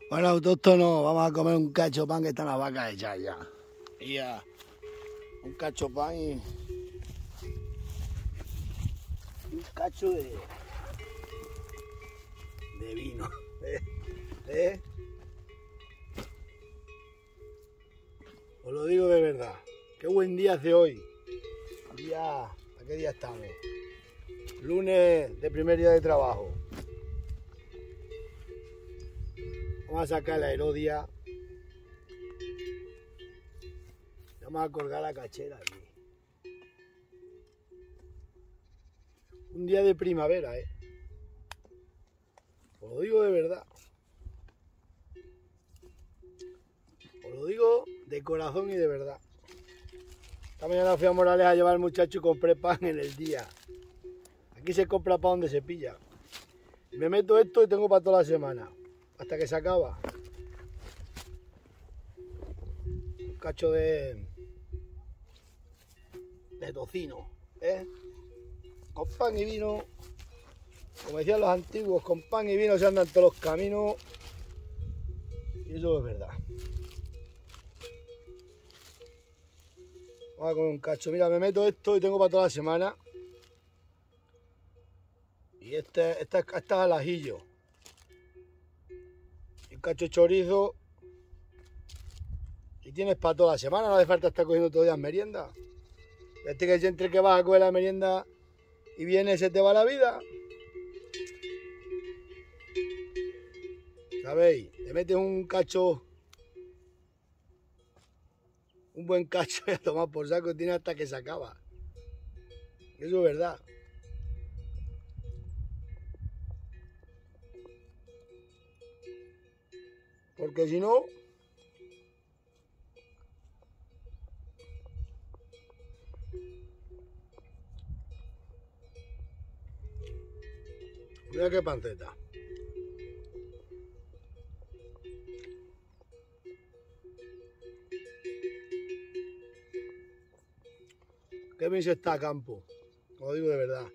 Bueno, autóctono, vamos a comer un cacho pan que están las vacas hechas ya. Y ya, un cacho pan y un cacho de vino. ¿Eh? Os lo digo de verdad. Qué buen día hace hoy. ¿A qué día estamos? Lunes de primer día de trabajo. Vamos a sacar la Herodia. Vamos a colgar la cachera aquí. Un día de primavera, Os lo digo de verdad. Os lo digo de corazón y de verdad. Esta mañana fui a Morales a llevar al muchacho y compré pan en el día. Aquí se compra pan donde se pilla. Me meto esto y tengo para toda la semana. Hasta que se acaba. Un cacho de tocino, Con pan y vino. Como decían los antiguos, con pan y vino se andan todos los caminos. Y eso es verdad. Vamos a comer un cacho. Mira, me meto esto y tengo para toda la semana. Y esta es al ajillo. Y un cacho de chorizo. Y tienes para toda la semana. No hace falta estar cogiendo todos los días merienda. Que entre que vas a coger la merienda y viene se te va la vida. ¿Sabéis? Te metes un cacho, un buen cacho y a tomar por saco, tiene hasta que se acaba. Eso es verdad. Porque si no, mira qué panceta. Qué bien se está a campo. Os lo digo de verdad.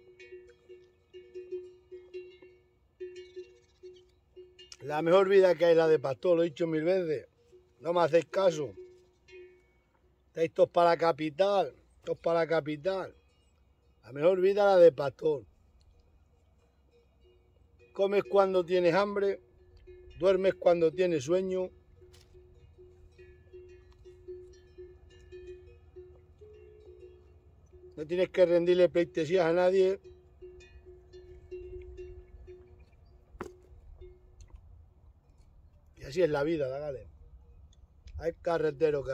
La mejor vida que hay es la de pastor, lo he dicho 1000 veces. No me hacéis caso. Estáis todos para la capital. Todos para la capital. La mejor vida es la de pastor. Comes cuando tienes hambre. Duermes cuando tienes sueño. No tienes que rendirle pleitesías a nadie. Y así es la vida, dale. Hay carretero.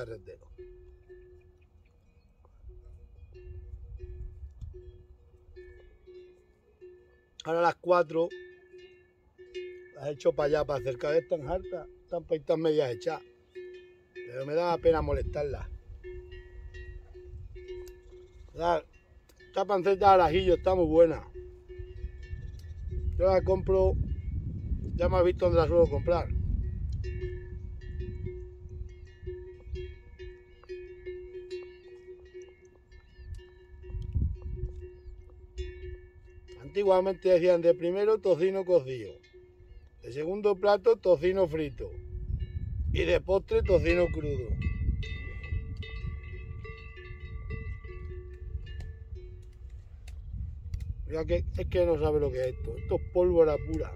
Ahora a las 4 las he hecho para allá, para acercar. Están hartas, están medias hechas. Pero me da pena molestarlas. Esta panceta al ajillo está muy buena. Yo la compro, ya me has visto dónde la suelo comprar. Antiguamente decían de primero tocino cocido, de segundo plato tocino frito y de postre tocino crudo. Mira que es que no sabe lo que es esto. Esto es pólvora pura.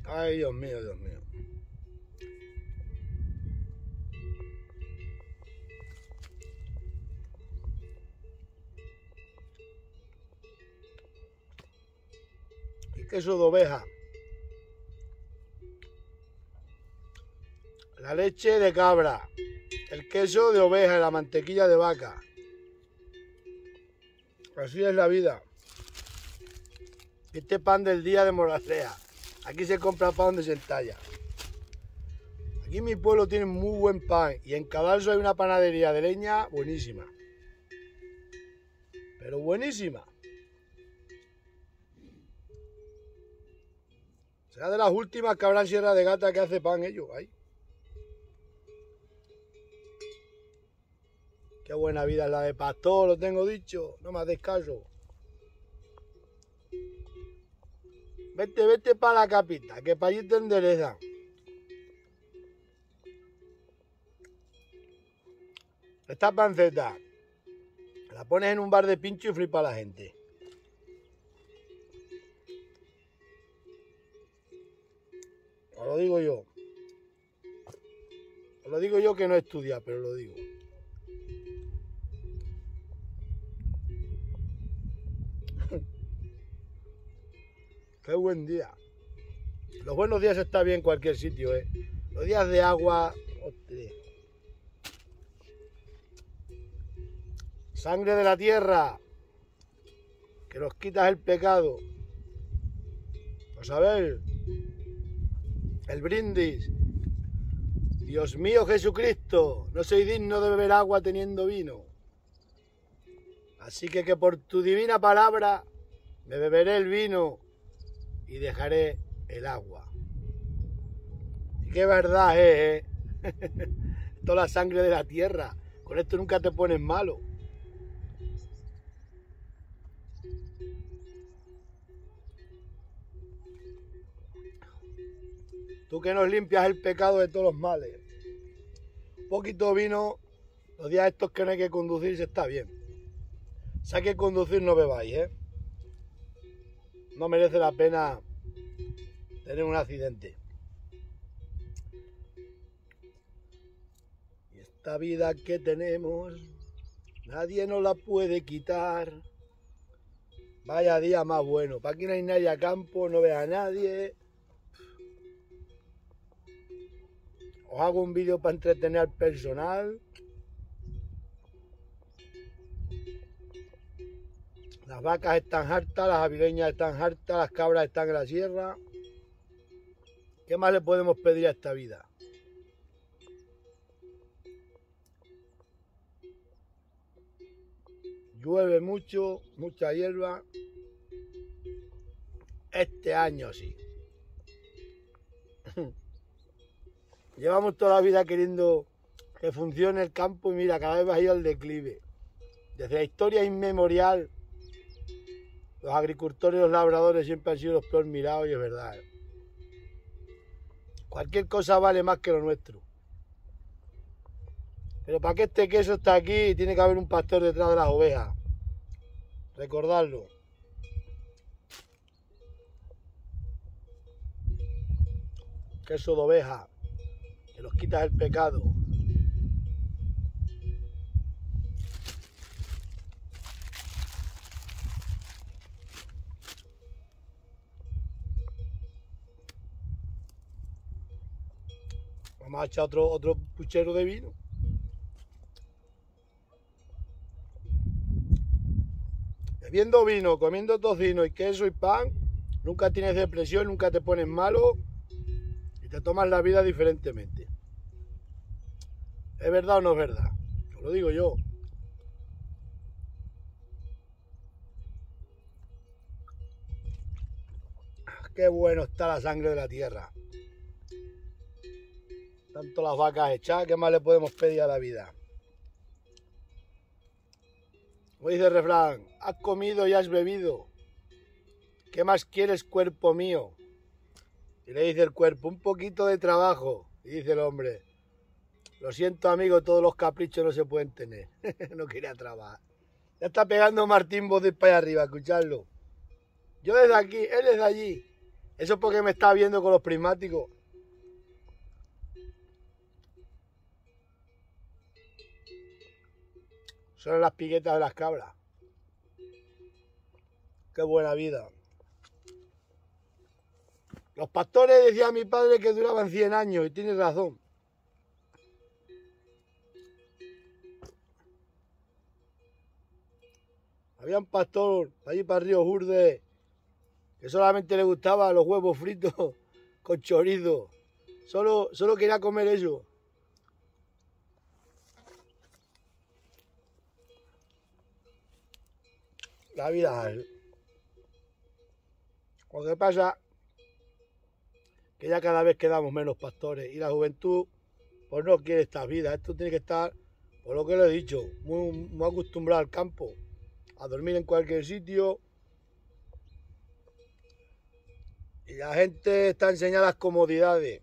Ay, Dios mío, Dios mío. Y queso de oveja. La leche de cabra. El queso de oveja y la mantequilla de vaca. Así es la vida. Este pan del día de Moralea. Aquí se compra pan donde se entalla. Aquí en mi pueblo tienen muy buen pan. Y en Cadalso hay una panadería de leña buenísima. Pero buenísima. Será de las últimas que habrá en Sierra de Gata que hace pan ellos. Ahí. Qué buena vida es la de pastor, lo tengo dicho. No me hacéis caso. Vete para la capita, que para allí te enderezan. Esta panceta la pones en un bar de pincho y flipa a la gente. Os lo digo yo. Os lo digo yo que no estudia, pero lo digo. Qué buen día. Los buenos días está bien en cualquier sitio, ¿eh? Los días de agua... Hostia. Sangre de la tierra, que nos quitas el pecado. Pues a ver, el brindis. Dios mío Jesucristo, no soy digno de beber agua teniendo vino. Así que por tu divina palabra me beberé el vino y dejaré el agua. Y qué verdad es, ¿eh? Toda la sangre de la tierra. Con esto nunca te pones malo. Tú que nos limpias el pecado de todos los males. Un poquito de vino, los días estos que no hay que conducir se está bien. Si hay que conducir no bebáis, ¿eh? No merece la pena tener un accidente. Y esta vida que tenemos, nadie nos la puede quitar. Vaya día más bueno. Para aquí no hay nadie a campo, no ve a nadie. Os hago un vídeo para entretener al personal. Las vacas están hartas, las avileñas están hartas, las cabras están en la sierra. ¿Qué más le podemos pedir a esta vida? Llueve mucho, mucha hierba. Este año sí. Llevamos toda la vida queriendo que funcione el campo y mira, cada vez va a ir al declive. Desde la historia inmemorial, los agricultores y los labradores siempre han sido los peor mirados y es verdad. Cualquier cosa vale más que lo nuestro. Pero para que este queso está aquí, tiene que haber un pastor detrás de las ovejas. Recordadlo. Queso de oveja. Que nos quitas el pecado. Vamos a echar otro puchero de vino. Bebiendo vino, comiendo tocino y queso y pan, nunca tienes depresión, nunca te pones malo y te tomas la vida diferentemente. ¿Es verdad o no es verdad? Os lo digo yo. Qué bueno está la sangre de la tierra. Tanto las vacas echadas, ¿qué más le podemos pedir a la vida? Como dice el refrán, has comido y has bebido. ¿Qué más quieres, cuerpo mío? Y le dice el cuerpo, un poquito de trabajo. Y dice el hombre, lo siento amigo, todos los caprichos no se pueden tener. No quería trabajar. Ya está pegando Martín Voz de para allá arriba, escuchadlo. Yo desde aquí, él desde allí. Eso es porque me está viendo con los prismáticos. Son las piquetas de las cabras. Qué buena vida. Los pastores, decía mi padre, que duraban 100 años, y tiene razón. Había un pastor allí para Río Jurde que solamente le gustaban los huevos fritos con chorizo. Solo quería comer eso. La vida es. Lo que pasa que ya cada vez quedamos menos pastores y la juventud pues no quiere esta vida. Esto tiene que estar, por lo que le he dicho, muy acostumbrado al campo, a dormir en cualquier sitio. Y la gente está enseñada las comodidades.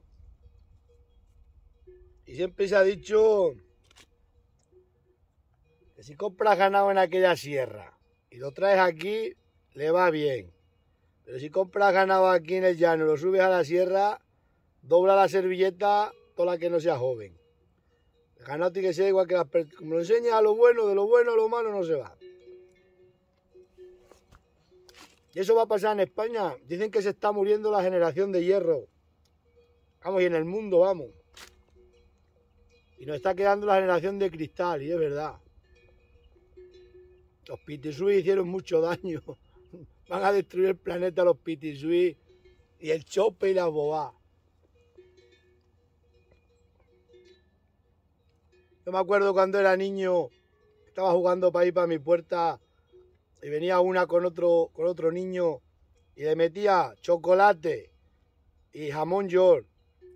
Y siempre se ha dicho que si compras ganado en aquella sierra y lo traes aquí, le va bien. Pero si compras ganado aquí en el llano y lo subes a la sierra, dobla la servilleta toda la que no sea joven. El ganado tiene que ser igual que las personas. Como lo enseñas a lo bueno, de lo bueno a lo malo no se va. Y eso va a pasar en España. Dicen que se está muriendo la generación de hierro. Vamos, y en el mundo, vamos. Y nos está quedando la generación de cristal, y es verdad. Los pitisui hicieron mucho daño. Van a destruir el planeta los pitisui y el chope y la bobá. Yo me acuerdo cuando era niño, estaba jugando para ir para mi puerta y venía una con otro niño y le metía chocolate y jamón york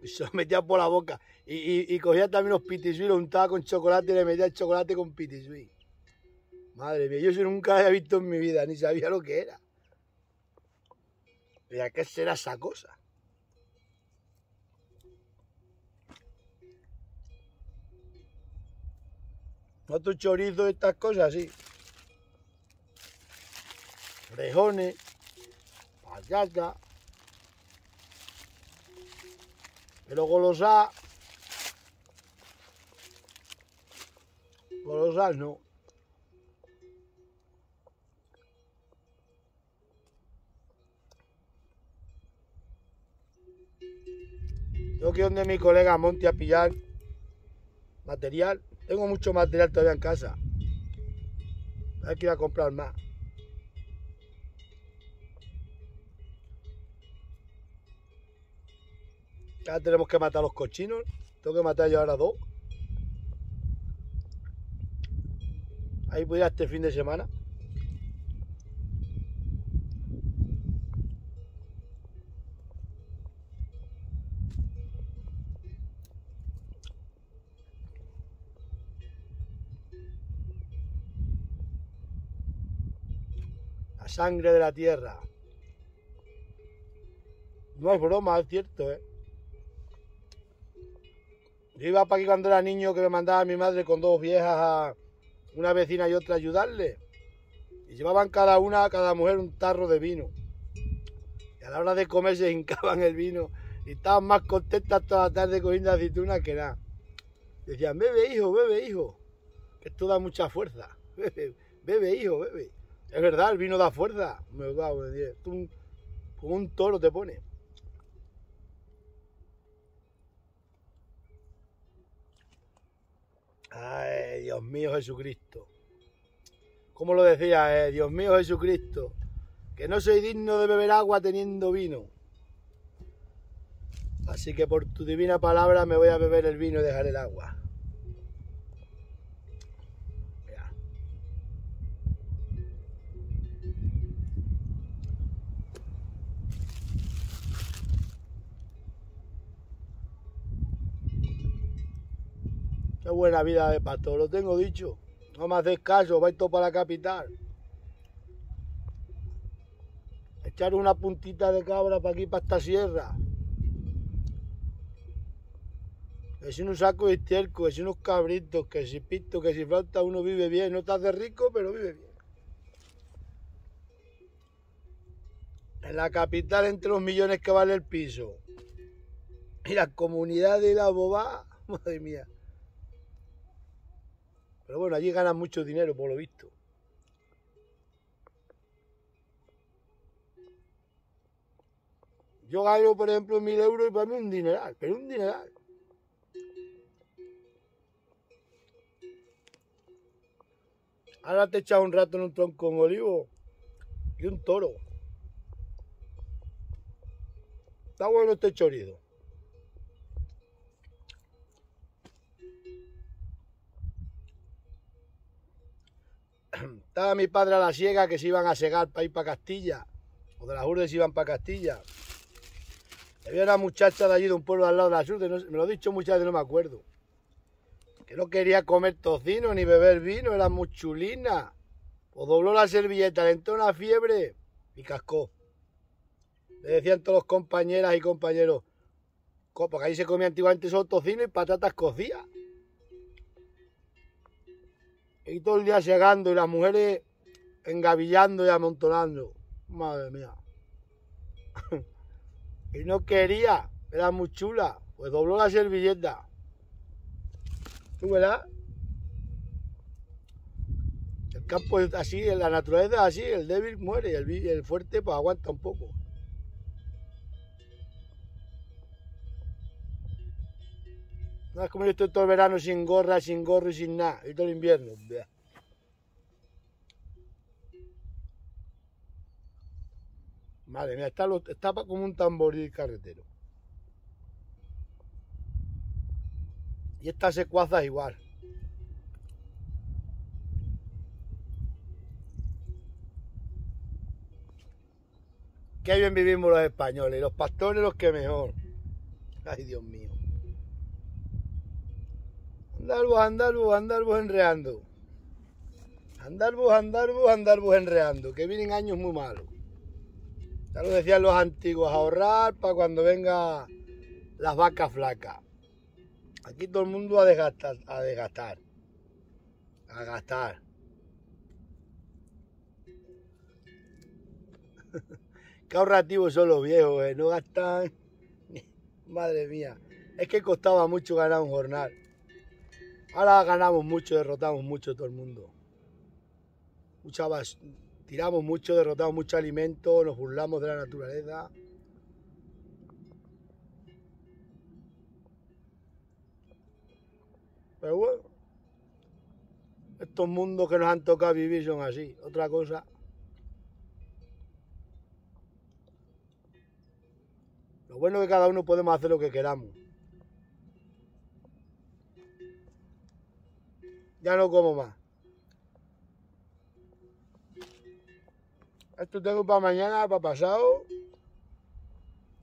y se lo metía por la boca y cogía también los pitisui, lo untaba con chocolate y le metía el chocolate con pitisui. Madre mía, yo eso nunca lo había visto en mi vida, ni sabía lo que era. Mira, ¿qué será esa cosa? Otro chorizo, estas cosas, sí. Rejones, patata, pero golosá no. Tengo que ir donde mi colega Monty a pillar material. Tengo mucho material todavía en casa. Hay que ir a comprar más. Ya tenemos que matar a los cochinos. Tengo que matar yo ahora 2. Ahí voy a este fin de semana. La sangre de la tierra. No es broma, es cierto, ¿eh? Yo iba para aquí cuando era niño, que me mandaba mi madre con 2 viejas, a una vecina y otra a ayudarle. Y llevaban cada mujer un tarro de vino. Y a la hora de comer se hincaban el vino y estaban más contentas toda la tarde cogiendo aceitunas que nada. Decían, bebe hijo, que esto da mucha fuerza. Bebe hijo, bebe. Es verdad, el vino da fuerza. Como un toro te pone. Ay, Dios mío Jesucristo. ¿Cómo lo decía? Dios mío Jesucristo, que no soy digno de beber agua teniendo vino. Así que por tu divina palabra me voy a beber el vino y dejar el agua. Mira. Qué buena vida de pastor, lo tengo dicho. No me hacéis caso, vais todo para la capital. Echar una puntita de cabra para aquí, para esta sierra. Que si un saco de estiércol, que si unos cabritos, que si pito, que si flauta, uno vive bien. No te hace rico, pero vive bien. En la capital, entre los millones que vale el piso. Y la comunidad de la bobá, madre mía. Pero bueno, allí ganan mucho dinero, por lo visto. Yo gano, por ejemplo, 1000 euros y para mí un dineral, pero un dineral. Ahora te echas un rato en un tronco en olivo y un toro. Está bueno este chorizo. Estaba mi padre a la siega que se iban a segar para ir para Castilla. O de las Urdes iban para Castilla. Había una muchacha de allí de un pueblo al lado de las Urdes, me lo he dicho muchas veces, no me acuerdo. Que no quería comer tocino ni beber vino, era muy chulina. O dobló la servilleta, le entró una fiebre y cascó. Le decían todos los compañeras y compañeros, porque ahí se comía antiguamente solo tocino y patatas cocidas. Y todo el día segando y las mujeres engavillando y amontonando. Madre mía. Y no quería, era muy chula. Pues dobló la servilleta. ¿Tú verás? El campo es así, la naturaleza es así, el débil muere y el fuerte pues aguanta un poco. No es como yo estoy todo el verano sin gorra, sin gorro y sin nada, y todo el invierno. Madre mía, está como un tamboril carretero. Y esta secuaza es igual. Qué bien vivimos los españoles, los pastores los que mejor. Ay, Dios mío. Andarbus enreando. Andarbus enreando, que vienen años muy malos. Ya lo decían los antiguos, ahorrar para cuando venga las vacas flacas. Aquí todo el mundo a gastar. Qué ahorrativos son los viejos, no gastan. Madre mía, es que costaba mucho ganar un jornal. Ahora ganamos mucho, derrotamos mucho todo el mundo. Tiramos mucho, derrotamos mucho alimento, nos burlamos de la naturaleza. Pero bueno, estos mundos que nos han tocado vivir son así. Otra cosa. Lo bueno es que cada uno podemos hacer lo que queramos. Ya no como más. Esto tengo para mañana, para pasado.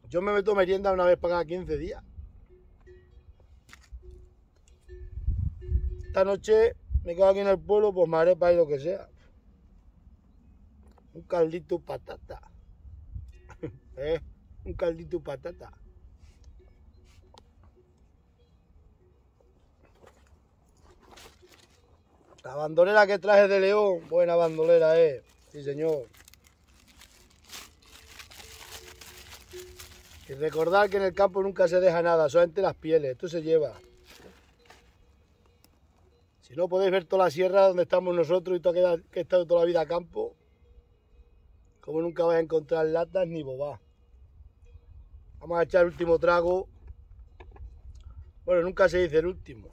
Yo me meto merienda una vez para cada 15 días. Esta noche me quedo aquí en el pueblo, pues me haré para ir lo que sea. Un caldito de patata. Un caldito de patata. La bandolera que traje de León, buena bandolera, sí señor. Y recordar que en el campo nunca se deja nada, solamente las pieles, esto se lleva. Si no podéis ver toda la sierra donde estamos nosotros y todo que he estado toda la vida a campo, como nunca vais a encontrar latas ni bobás. Vamos a echar el último trago. Bueno, nunca se dice el último.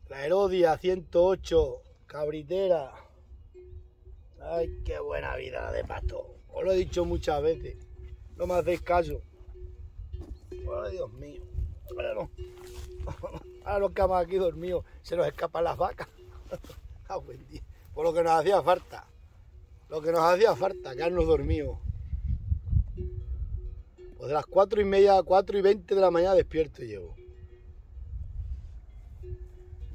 La Herodia 108, cabritera. Ay, qué buena vida la de pasto. Os lo he dicho muchas veces. No me hacéis caso. Ay, Dios mío. Ahora los que estamos aquí dormidos se nos escapan las vacas. Por lo que nos hacía falta. Quedarnos dormidos. Pues de las 4:30, 4:20 de la mañana despierto llevo.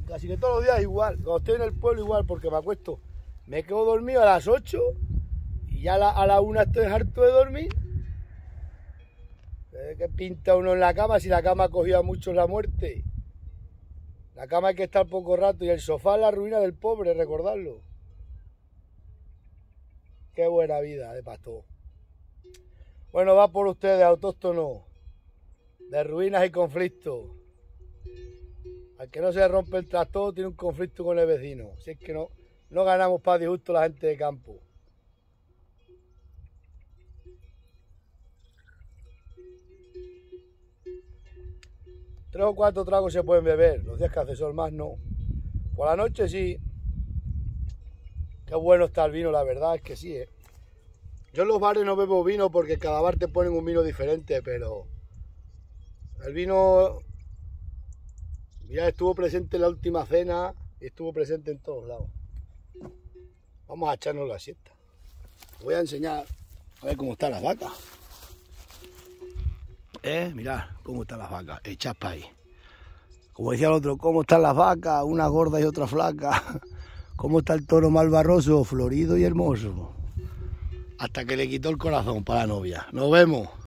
Casi que todos los días igual. Cuando estoy en el pueblo igual, porque me acuesto. Me quedo dormido a las 8 y ya a la 1 estoy harto de dormir. ¿Qué pinta uno en la cama si la cama cogía mucho la muerte? La cama hay que estar poco rato y el sofá es la ruina del pobre, recordarlo. Qué buena vida de pastor. Bueno, va por ustedes, autóctonos, de ruinas y conflictos. Al que no se rompe el tractor tiene un conflicto con el vecino. Si es que no ganamos para disgusto la gente de campo. Tres o 4 tragos se pueden beber, los días que hace sol más no. Por la noche sí. Qué bueno está el vino, la verdad es que sí, Yo en los bares no bebo vino porque cada bar te ponen un vino diferente, pero el vino, mira, estuvo presente en la última cena y estuvo presente en todos lados. Vamos a echarnos la siesta. Voy a enseñar a ver cómo están las vacas. Mirad cómo están las vacas, hechas para ahí. Como decía el otro, cómo están las vacas, una gorda y otra flaca. cómo está el toro malvarroso, florido y hermoso. Hasta que le quitó el corazón para la novia. Nos vemos.